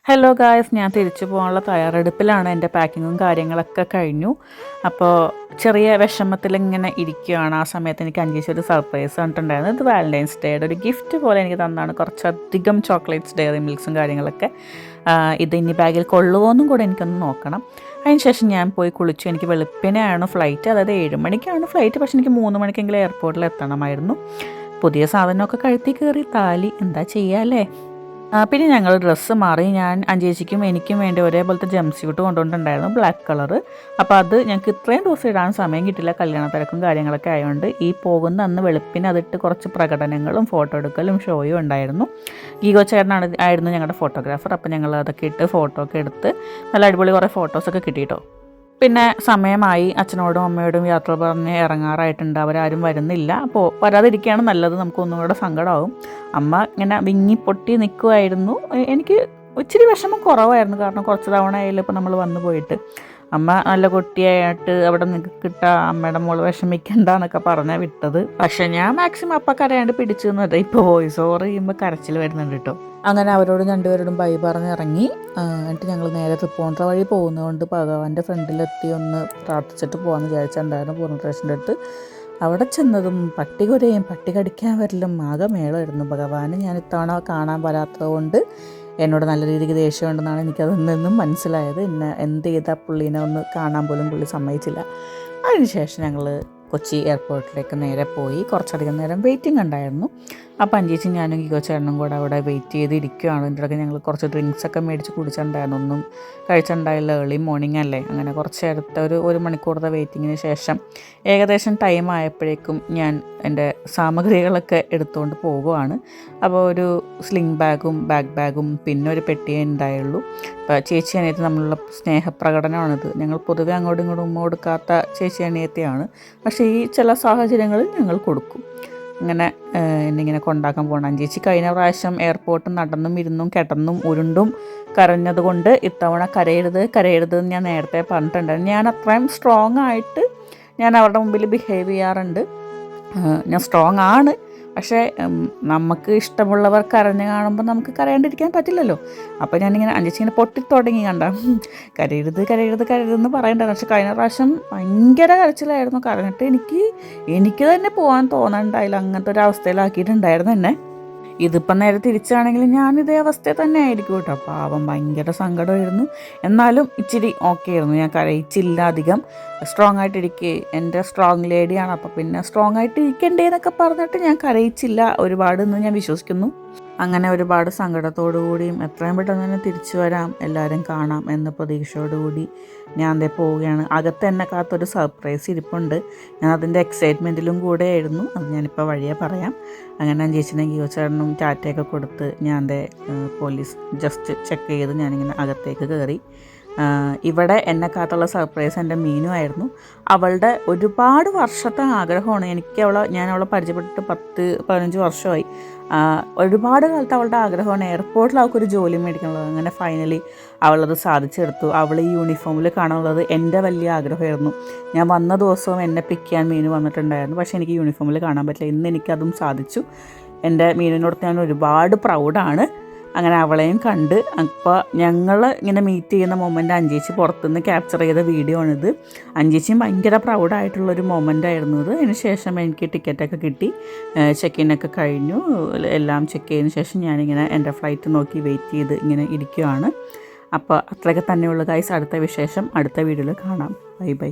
Hello guys, ഞാൻ തിരിച്ചു പോകാനുള്ള തയ്യാറെടുപ്പിലാണ്. എൻ്റെ പാക്കിങ്ങും കാര്യങ്ങളൊക്കെ കഴിഞ്ഞു. അപ്പോൾ ചെറിയ വിഷമത്തിലിങ്ങനെ ഇരിക്കുകയാണ്. ആ സമയത്ത് എനിക്ക് അഞ്ചേച്ചി ഒരു സർപ്രൈസ് കണ്ടിട്ടുണ്ടായിരുന്നു. ഇത് വാലൻറ്റൈൻസ് ഡേയുടെ ഒരു ഗിഫ്റ്റ് പോലെ എനിക്ക് തന്നാണ്. കുറച്ചധികം ചോക്ലേറ്റ്സ്, ഡയറി മിൽക്സും കാര്യങ്ങളൊക്കെ. ഇത് ഇനി ബാഗിൽ കൊള്ളുമോയെന്നും കൂടെ എനിക്കൊന്ന് നോക്കണം. അതിനുശേഷം ഞാൻ പോയി കുളിച്ചു. എനിക്ക് വെളുപ്പിനെയാണ് ഫ്ലൈറ്റ്, അതായത് 7 മണിക്കാണ് ഫ്ലൈറ്റ്. പക്ഷേ എനിക്ക് 3 മണിക്കെങ്കിലും എയർപോർട്ടിൽ എത്തണമായിരുന്നു. പുതിയ സാധനമൊക്കെ കഴുത്തി കയറി താലി, എന്താ ചെയ്യുക അല്ലേ. പിന്നെ ഞങ്ങൾ ഡ്രസ്സ് മാറി. ഞാൻ അഞ്ചേച്ചിക്കും എനിക്കും വേണ്ടി ഒരേപോലത്തെ ജംപ് സ്യൂട്ട് കൊണ്ടുവന്നിട്ടുണ്ടായിരുന്നു, ബ്ലാക്ക് കളറ്. അപ്പോൾ അത് ഞങ്ങൾക്ക് ഇത്രയും ദിവസം ഇടാൻ സമയം കിട്ടില്ല, കല്യാണ തിരക്കും കാര്യങ്ങളൊക്കെ ആയതുകൊണ്ട്. ഈ പോകുന്ന അന്ന് വെളുപ്പിന് അതിട്ട് കുറച്ച് പ്രകടനങ്ങളും ഫോട്ടോ എടുക്കലും ഷോയും ഉണ്ടായിരുന്നു. ഗീഗോ ആയിരുന്നു ഞങ്ങളുടെ ഫോട്ടോഗ്രാഫർ. അപ്പോൾ ഞങ്ങൾ അതൊക്കെ ഇട്ട് ഫോട്ടോ ഒക്കെ എടുത്ത് നല്ല അടിപൊളി കുറേ ഫോട്ടോസൊക്കെ കിട്ടിയിട്ടോ. പിന്നെ സമയമായി. അച്ഛനോടും അമ്മയോടും യാത്ര പറഞ്ഞ് ഇറങ്ങാറായിട്ടുണ്ട്. അവരാരും വരുന്നില്ല. അപ്പോൾ വരാതിരിക്കുകയാണ് നല്ലത്, നമുക്കൊന്നും കൂടെ സങ്കടമാവും. അമ്മ ഇങ്ങനെ വിങ്ങി പൊട്ടി നിൽക്കുമായിരുന്നു. എനിക്ക് ഇച്ചിരി വിഷമം കുറവായിരുന്നു, കാരണം കുറച്ച് തവണ ആയാലും ഇപ്പോൾ നമ്മൾ വന്നു പോയിട്ട്. അമ്മ നല്ല കുട്ടിയായിട്ട് അവിടെ നിൽക്കിട്ട അമ്മയുടെ മോള് വിഷമിക്കണ്ട എന്നൊക്കെ പറഞ്ഞാൽ വിട്ടത്. പക്ഷെ ഞാൻ മാക്സിമം അപ്പം കരയാണ്ട് പിടിച്ചു നിന്നത്. ഇപ്പോൾ വോയിസ് ഓവർ ചെയ്യുമ്പോൾ കരച്ചിൽ വരുന്നുണ്ട് കേട്ടോ. അങ്ങനെ അവരോട് രണ്ടുപേരോടും ബൈ പറഞ്ഞ് ഇറങ്ങി. എന്നിട്ട് ഞങ്ങൾ നേരെ തൃപ്പൂണിത്തുറ വഴി പോകുന്നതുകൊണ്ട് ഭഗവാന്റെ ഫ്രണ്ടിലെത്തി ഒന്ന് പ്രാർത്ഥിച്ചിട്ട് പോകാമെന്ന് വിചാരിച്ചിട്ടുണ്ടായിരുന്നു. പൂർണ്ണേശ്വരൻ്റെ അടുത്ത് അവിടെ ചെന്നതും പട്ടി കുരയും പട്ടി കടിക്കാൻ വരലും ആകെ മേളമായിരുന്നു. ഭഗവാന് ഞാൻ ഇത്തവണ കാണാൻ വരാത്തത് കൊണ്ട് എന്നോട് നല്ല രീതിക്ക് ദേഷ്യമുണ്ടെന്നാണ് എനിക്കതിൽ നിന്നും മനസ്സിലായത്. എന്നെ എന്ത് ചെയ്താൽ പുള്ളീനെ ഒന്ന് കാണാൻ പോലും പുള്ളി സമ്മതിച്ചില്ല. അതിനുശേഷം ഞങ്ങൾ കൊച്ചി എയർപോർട്ടിലേക്ക് നേരെ പോയി. കുറച്ചധികം നേരം വെയിറ്റിംഗ് ഉണ്ടായിരുന്നു. അപ്പോൾ അഞ്ചേച്ചി ഞാനും ഗീഗോ ചേട്ടനും കൂടെ അവിടെ വെയിറ്റ് ചെയ്തിരിക്കുകയാണ്. ഇതിൻ്റെ ഇടയ്ക്ക് ഞങ്ങൾ കുറച്ച് ഡ്രിങ്ക്സൊക്കെ മേടിച്ച് കുടിച്ചിട്ടുണ്ടായിരുന്നു. ഒന്നും കഴിച്ചിട്ടുണ്ടായില്ല, ഏർലി മോർണിംഗ് അല്ലേ. അങ്ങനെ കുറച്ച് നേരത്തെ ഒരു മണിക്കൂറത്തെ വെയിറ്റിങ്ങിന് ശേഷം ഏകദേശം ടൈം ആയപ്പോഴേക്കും ഞാൻ എൻ്റെ സാമഗ്രികളൊക്കെ എടുത്തുകൊണ്ട് പോകുവാണ്. അപ്പോൾ ഒരു സ്ലിംഗ് ബാഗും ബാഗും പിന്നെ ഒരു പെട്ടിയേ ഉണ്ടായുള്ളൂ. അപ്പോൾ ചേച്ചി അനിയത്തി നമ്മളുള്ള സ്നേഹപ്രകടനമാണിത്. ഞങ്ങൾ പൊതുവെ അങ്ങോട്ടും ഇങ്ങോട്ടും ഉമ്മ കൊടുക്കാത്ത ചേച്ചി അനിയത്തിയാണ്. പക്ഷേ ഈ ചില സാഹചര്യങ്ങളിൽ ഞങ്ങൾ കൊടുക്കും. അങ്ങനെ എന്നിങ്ങനെ കൊണ്ടാക്കാൻ പോകണം. അഞ്ചേച്ചി കഴിഞ്ഞ പ്രാവശ്യം എയർപോർട്ട് നടന്നും ഇരുന്നും കിടന്നും ഉരുണ്ടും കരഞ്ഞതുകൊണ്ട് ഇത്തവണ കരയരുത് എന്ന് ഞാൻ നേരത്തെ പറഞ്ഞിട്ടുണ്ടായിരുന്നു. ഞാൻ അത്രയും സ്ട്രോങ് ആയിട്ട് ഞാൻ അവരുടെ മുമ്പിൽ ബിഹേവ് ചെയ്യാറുണ്ട്. ഞാൻ സ്ട്രോങ് ആണ്. പക്ഷേ നമുക്ക് ഇഷ്ടമുള്ളവർ കരഞ്ഞ് കാണുമ്പോൾ നമുക്ക് കരയാണ്ടിരിക്കാൻ പറ്റില്ലല്ലോ. അപ്പോൾ ഞാനിങ്ങനെ അഞ്ചേച്ചി ഇങ്ങനെ പൊട്ടിത്തുടങ്ങി കരയരുത് എന്ന് പറയണ്ടായിരുന്നു. പക്ഷെ കഴിഞ്ഞ പ്രാവശ്യം ഭയങ്കര കരച്ചിലായിരുന്നു. കരഞ്ഞിട്ട് എനിക്ക് തന്നെ പോകാൻ തോന്നണ്ടായില്ല. അങ്ങനത്തെ ഒരു അവസ്ഥയിലാക്കിയിട്ടുണ്ടായിരുന്നു എന്നെ. ഇതിപ്പം നേരെ തിരിച്ചാണെങ്കിൽ ഞാനിതേ അവസ്ഥയിൽ തന്നെ ആയിരിക്കും കേട്ടോ. പാവം, ഭയങ്കര സങ്കടമായിരുന്നു. എന്നാലും ഇച്ചിരി ഓക്കെ ആയിരുന്നു. ഞാൻ കരയിച്ചില്ല അധികം. സ്ട്രോങ് ആയിട്ടിരിക്കുക, എൻ്റെ സ്ട്രോങ് ലേഡിയാണ്. അപ്പോൾ പിന്നെ സ്ട്രോങ് ആയിട്ട് ഇരിക്കണ്ടേ എന്നൊക്കെ പറഞ്ഞിട്ട് ഞാൻ കരയിച്ചില്ല ഒരുപാട് എന്ന് ഞാൻ വിശ്വസിക്കുന്നു. അങ്ങനെ ഒരുപാട് സങ്കടത്തോടു കൂടിയും എത്രയും പെട്ടെന്ന് തന്നെ തിരിച്ചു വരാം, എല്ലാവരും കാണാം എന്ന പ്രതീക്ഷയോടുകൂടി ഞാൻ അതേ പോവുകയാണ്. അകത്ത് എന്നെ കാത്തൊരു സർപ്രൈസ് ഇരിപ്പുണ്ട്. ഞാൻ അതിൻ്റെ എക്സൈറ്റ്മെൻറ്റിലും കൂടെ ആയിരുന്നു. അത് ഞാനിപ്പോൾ വഴിയെ പറയാം. അങ്ങനെ ചേച്ചിനെ ഗീഗോ ചേട്ടനും ടാറ്റയൊക്കെ കൊടുത്ത് ഞാൻ എൻ്റെ പോലീസ് ജസ്റ്റ് ചെക്ക് ചെയ്ത് ഞാനിങ്ങനെ അകത്തേക്ക് കയറി. ഇവിടെ എന്നെ കാത്തുള്ള സർപ്രൈസ് എൻ്റെ മീനു ആയിരുന്നു. അവളുടെ ഒരുപാട് വർഷത്തെ ആഗ്രഹമാണ്. ഞാൻ അവളെ പരിചയപ്പെട്ടിട്ട് 10-15 വർഷമായി. ഒരുപാട് കാലത്ത് അവളുടെ ആഗ്രഹമാണ് എയർപോർട്ടിൽ അവൾക്കൊരു ജോലി മേടിക്കാനുള്ളത്. അങ്ങനെ ഫൈനലി അവളത് സാധിച്ചെടുത്തു. അവൾ ഈ യൂണിഫോമിൽ കാണാനുള്ളത് എൻ്റെ വലിയ ആഗ്രഹമായിരുന്നു. ഞാൻ വന്ന ദിവസവും എന്നെ പിക്ക് ചെയ്യാൻ മീനു വന്നിട്ടുണ്ടായിരുന്നു. പക്ഷേ എനിക്ക് യൂണിഫോമിൽ കാണാൻ പറ്റില്ല. ഇന്ന് എനിക്കതും സാധിച്ചു. എൻ്റെ മീനിനോട് ഞാൻ ഒരുപാട് പ്രൗഡാണ്. അങ്ങനെ അവളെയും കണ്ട്. അപ്പോൾ ഞങ്ങൾ ഇങ്ങനെ മീറ്റ് ചെയ്യുന്ന മൊമെൻ്റ് അഞ്ചേച്ചി പുറത്തുനിന്ന് ക്യാപ്ചർ ചെയ്ത വീഡിയോ ആണിത്. അഞ്ചേച്ചിയും ഭയങ്കര പ്രൗഡായിട്ടുള്ളൊരു മൊമെൻ്റ് ആയിരുന്നു ഇത്. അതിന് ശേഷം എനിക്ക് ടിക്കറ്റൊക്കെ കിട്ടി, ചെക്ക് കഴിഞ്ഞു. എല്ലാം ചെക്ക് ചെയ്തതിന് ശേഷം ഞാനിങ്ങനെ എൻ്റെ ഫ്ലൈറ്റ് നോക്കി വെയിറ്റ് ചെയ്ത് ഇങ്ങനെ ഇരിക്കുകയാണ്. അപ്പോൾ അത്രയൊക്കെ തന്നെയുള്ള ഗൈസ്. അടുത്ത വിശേഷം അടുത്ത വീഡിയോയിൽ കാണാം. ബൈ.